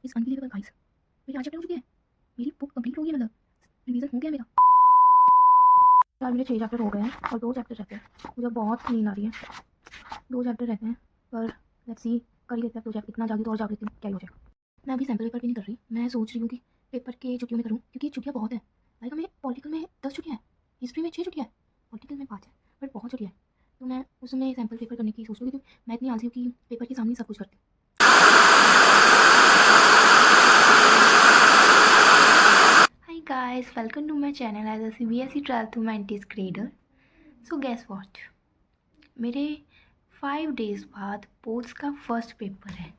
इस unbelievable guys, मेरी आज चैप्टर हो चुकी है, मेरी बुक कंप्लीट हो गई है, मतलब रिवीजन हो गया मेरा यार। मेरे 6 चैप्टर हो गए हैं और 2 चैप्टर रहते हैं। मुझे बहुत नींद आ रही है, 2 चैप्टर रहते हैं पर लेट्स सी, कर ही लेते हैं। 2 चैप्टर इतना जागी तो और जाग लेती हूँ, क्या ही हो जाएगा। मैं अभी सैम्पल पेपर भी नहीं कर रही, मैं सोच रही हूँ कि पेपर के छुट्टियों में करूँ, क्योंकि छुट्टियाँ बहुत है। लाइक हमें पॉलिटिकल में 10 छुट्टियाँ हैं, हिस्ट्री में 6 छुट्टियाँ है, पॉलिटिकल में 5 है, बट बहुत छुट्टियाँ है। तो मैं उसमें सैम्पल पेपर करने की सोच रही हूँ, क्योंकि मैं इतनी आलसी हूँ कि पेपर के सामने सब कुछ करती हूँ। Hi guys, welcome to my channel as a CBSE 12th to 90s grader. So guess what? मेरे 5 डेज़ बाद बोर्ड्स का फर्स्ट पेपर है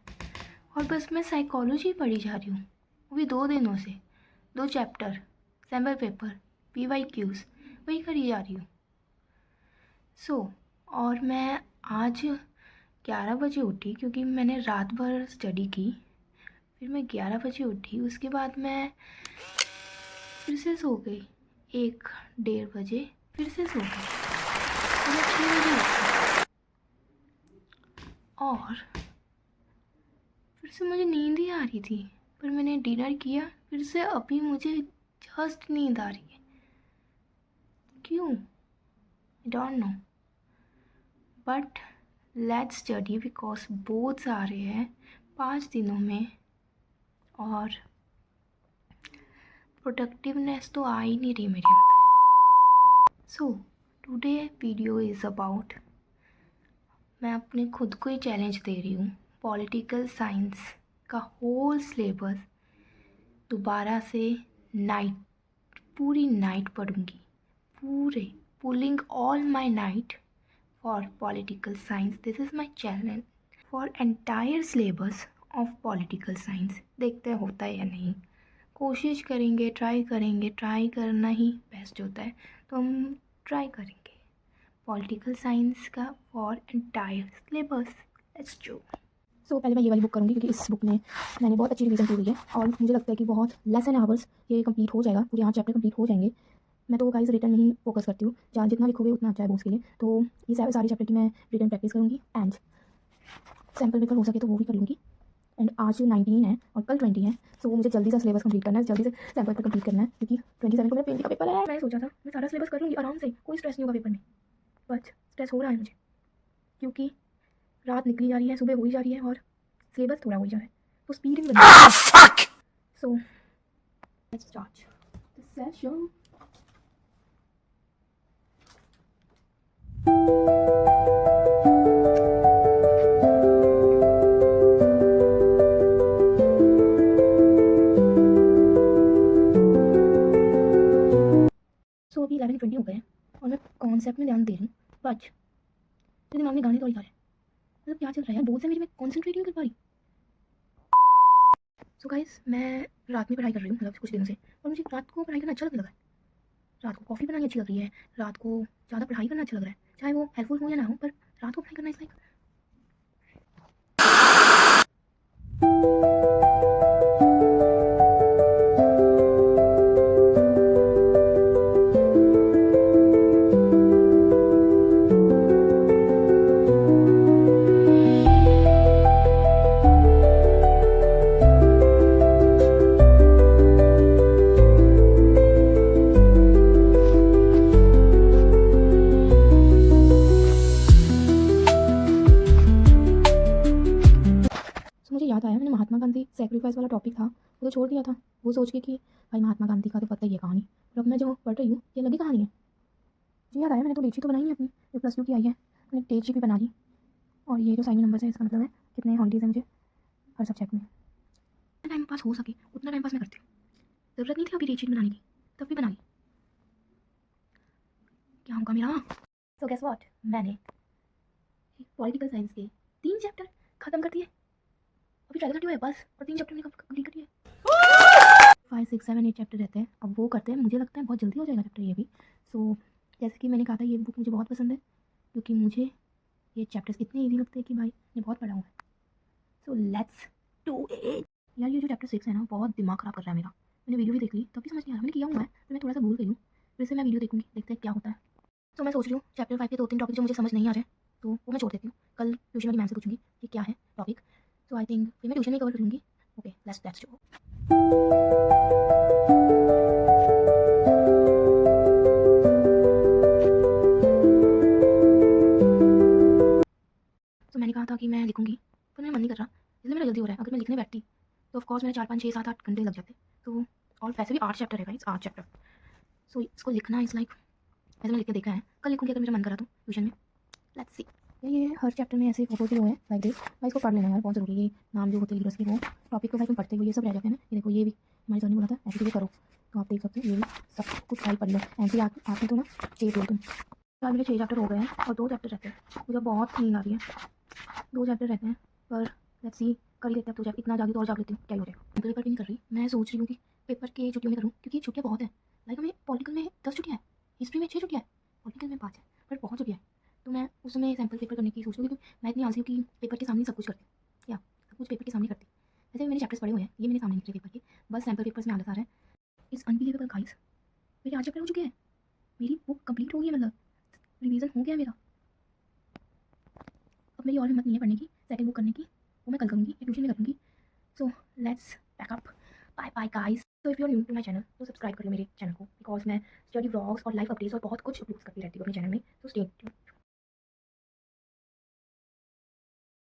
और बस मैं साइकोलॉजी पढ़ी जा रही हूँ, वो भी 2 दिनों से। 2 चैप्टर, सैम्पल पेपर, PYQs, वही करी जा रही हूँ। और मैं आज 11 बजे उठी क्योंकि मैंने रात भर स्टडी की। फिर मैं 11 बजे उठी, उसके बाद मैं फिर से सो गई 1-1:30 बजे, फिर से सो गई। फिर मैं 6 बजे उठी और फिर से मुझे नींद ही आ रही थी, पर मैंने डिनर किया, फिर से अभी मुझे जस्ट नींद आ रही है। क्यों? I don't know, but let's study because boards आ रहे हैं 5 दिनों में और प्रोडक्टिवनेस तो आ ही नहीं रही मेरे अंदर। So today video is about, मैं अपने खुद को ही चैलेंज दे रही हूँ, पॉलिटिकल साइंस का होल सिलेबस दोबारा से पूरी नाइट पढ़ूँगी, पूरे pulling all my night for political science. This is my challenge for entire syllabus of political science. देखते हैं होता है या नहीं, कोशिश करेंगे, ट्राई करना ही बेस्ट होता है, तो हम ट्राई करेंगे पॉलिटिकल साइंस का for entire syllabus. Let's do. So पहले मैं ये वाली बुक करूँगी क्योंकि इस बुक में मैंने बहुत अच्छी रिवीजन की हुई है और मुझे लगता है कि बहुत लेस एन आवर्स ये कंप्लीट हो जाएगा, पूरे 8 चैप्टर कंप्लीट हो जाएंगे। मैं तो गाइस रिटर्न में ही फोकस करती हूँ, जहाँ जितना लिखोगे उतना अच्छा है बोर्ड्स के लिए। तो ये सारे चैप्टर की मैं रिटर्न प्रैक्टिस करूँगी एंड सैम्पल पेपर हो सके तो वो भी कर लूँगी। एंड आज 19 है और कल 20 है, सो मुझे जल्दी से सिलेबस कंप्लीट करना है, जल्दी से सैम्पल पेपर कंप्लीट करना है, क्योंकि 27 को मेरा पेंटिंग का पेपर है। मैंने सोचा था मैं सारा सिलेबस कर लूँगी आराम से, कोई स्ट्रेस नहीं होगा पेपर में, बट स्ट्रेस हो रहा है मुझे क्योंकि रात निकली जा रही है, सुबह हो ही जा रही है और सिलेबस थोड़ा हो ही जा रहा है, तो स्पीड में बनना। So let's start the session. So अभी 11:20 हो गए हैं और मैं कॉन्सेप्ट में ध्यान दे रही हूँ, बट मेरे दिमाग में गाने तो ही आ रहे हैं। मतलब क्या चल रहा है यार, बहुत से मेरी मैं कॉन्सेंट्रेट नहीं कर पा रही। सो गाइस, मैं रात में पढ़ाई कर रही हूँ, मतलब कुछ दिनों से, और मुझे रात को पढ़ाई करना अच्छा लगने लगा है। रात को कॉफ़ी बनानी अच्छी लग रही है, रात को ज़्यादा पढ़ाई करना अच्छा लग रहा है, चाहे वो हेल्पफुल हो या ना हो, पर रात को पढ़ाई करना इज़ लाइक। मुझे याद आया, मैंने महात्मा गांधी सेक्रीफाइस वाला टॉपिक था वो तो छोड़ दिया था, वो सोच के कि भाई महात्मा गांधी का तो पता ही है कहानी, पर अब मैं जो पढ़ रही हूँ ये लगी कहानी है। मुझे याद आया, मैंने तो डेटशीट तो बनाई है अपनी, जो +2 की आई है, मैंने डेटशीट भी बना ली। और ये जो साइन नंबर है इसका मतलब है कितने हॉलीडेज हैं मुझे हर सब्जेक्ट में। टाइम पास हो सके उतना टाइम पास मैं करती हूँ, ज़रूरत नहीं थी अभी डेटशीट बनाने की, तब भी बना ली। क्या होगा मेरा? सो गेस व्हाट, मैंने पॉलिटिकल साइंस के 3 चैप्टर खत्म कर दिए। अभी 30 है बस, और 3 चैप्टर मैंने कंप्लीट कर दिए। 5, 6, 7, 8 चैप्टर रहते हैं, अब वो करते हैं, मुझे लगता है बहुत जल्दी हो जाएगा चैप्टर ये भी। सो जैसे कि मैंने कहा था, ये बुक मुझे बहुत पसंद है क्योंकि मुझे ये चैप्टर्स इतने ईजी लगते हैं कि भाई मैं बहुत पढ़ा हूँ। So let's do it. यार ये जो चैप्टर 6 है ना, बहुत दिमाग ख़राब कर रहा है मेरा। मैंने वीडियो भी देख ली, तब भी समझ नहीं आ रहा, मैंने किया हुआ है तो मैं थोड़ा सा भूल गई हूँ, फिर से मैं वीडियो देखूँगी, देखते हैं क्या होता है। तो मैं सोच रही हूँ चैप्टर 5 के 2-3 टॉपिक जो मुझे समझ नहीं आ रहे तो वो मैं छोड़ देती हूँ, कल ट्यूशन वाली मैम से पूछूंगी कि क्या है टॉपिक। सो आई थिंक फिर मैं ट्यूशन में कवर कर लूँगी, ओके लेट्स डू। तो मैंने कहा था कि मैं लिखूंगी, पर मेरा मन नहीं कर रहा, इसलिए मेरा जल्दी हो रहा है। अगर मैं लिखने बैठती तो ऑफकोर्स मेरे 4 5 6 7 8 घंटे लग जाते। तो और वैसे भी 8 चैप्टर है गाइस, 8 चैप्टर। सो इसको लिखना इज़ लाइक, ऐसे मैं लिख के देखा है, कल लिखूंगी अगर मेरा मन करा तो ट्यूशन में। Let's see. ये हर चैप्टर में ऐसे फोटो भी हुए हैं लाइक दिस। भाई इसको पढ़ लेना यार, बहुत ज़रूरी है। ये नाम जो होते हैं लीडर्स के, वो टॉपिक को भाई तुम पढ़ते हो, ये सब रह जाते हैं ना। ये देखो, ये भी हमारे सर ने बोला था ऐसी चीज़ें करो, तो आप देख सकते हो। ये भी सब कुछ भाई पढ़ लो। एंट्री आपने तो ना चेक लो तुम। यार मेरे 6 चैप्टर हो गए हैं और 2 चैप्टर रहते हैं। मुझे बहुत नींद आ रही है। 2 चैप्टर रहते हैं, पर लेट्स सी, कर ही लेते हैं 2 चैप्टर। इतना जागी तो और जाग लेती हूँ, क्या ही हो जाएगा। पेपर भी नहीं कर रही, मैं सोच रही हूँ कि पेपर के छुट्टियों में करूँ, क्योंकि छुट्टियाँ बहुत हैं। लाइक हमें पॉलिटिकल में 10 छुट्टियाँ हैं, हिस्ट्री में 6 छुट्टियाँ हैं, पॉलिटिकल में 5 है, पर बहुत छुट्टियाँ हैं। तो मैं उसमें सैम्पल पेपर करने की सोच रही हूँ, क्योंकि मैं इतनी आलसी हूँ कि पेपर के सामने सब कुछ करती हूँ। या सब कुछ पेपर के सामने करती। वैसे भी मैंने चैप्टर्स पढ़े हुए हैं, ये मेरे सामने निकले पेपर के, बस सैम्पल पेपर्स में आलस आ रहा है। इट्स अनबिलीवेबल गाइस, मेरे 8 चैप्टर हो चुके हैं, मेरी बुक कंप्लीट हो गई है, मतलब रिवीजन हो गया मेरा। अब मेरी और हिम्मत नहीं है पढ़ने की, सेकंड बुक करने की, वो मैं कल करूँगी या ट्यूशन में करूँगी। So let's pack up, bye bye guys. तो if you are new to my channel तो सब्सक्राइब कर लो मेरे चैनल को, बिकॉज मैं स्टडी व्लॉग्स और लाइफ अपडेट्स और बहुत कुछ अपलोड करती रहती हूँ अपने चैनल में। So stay tuned.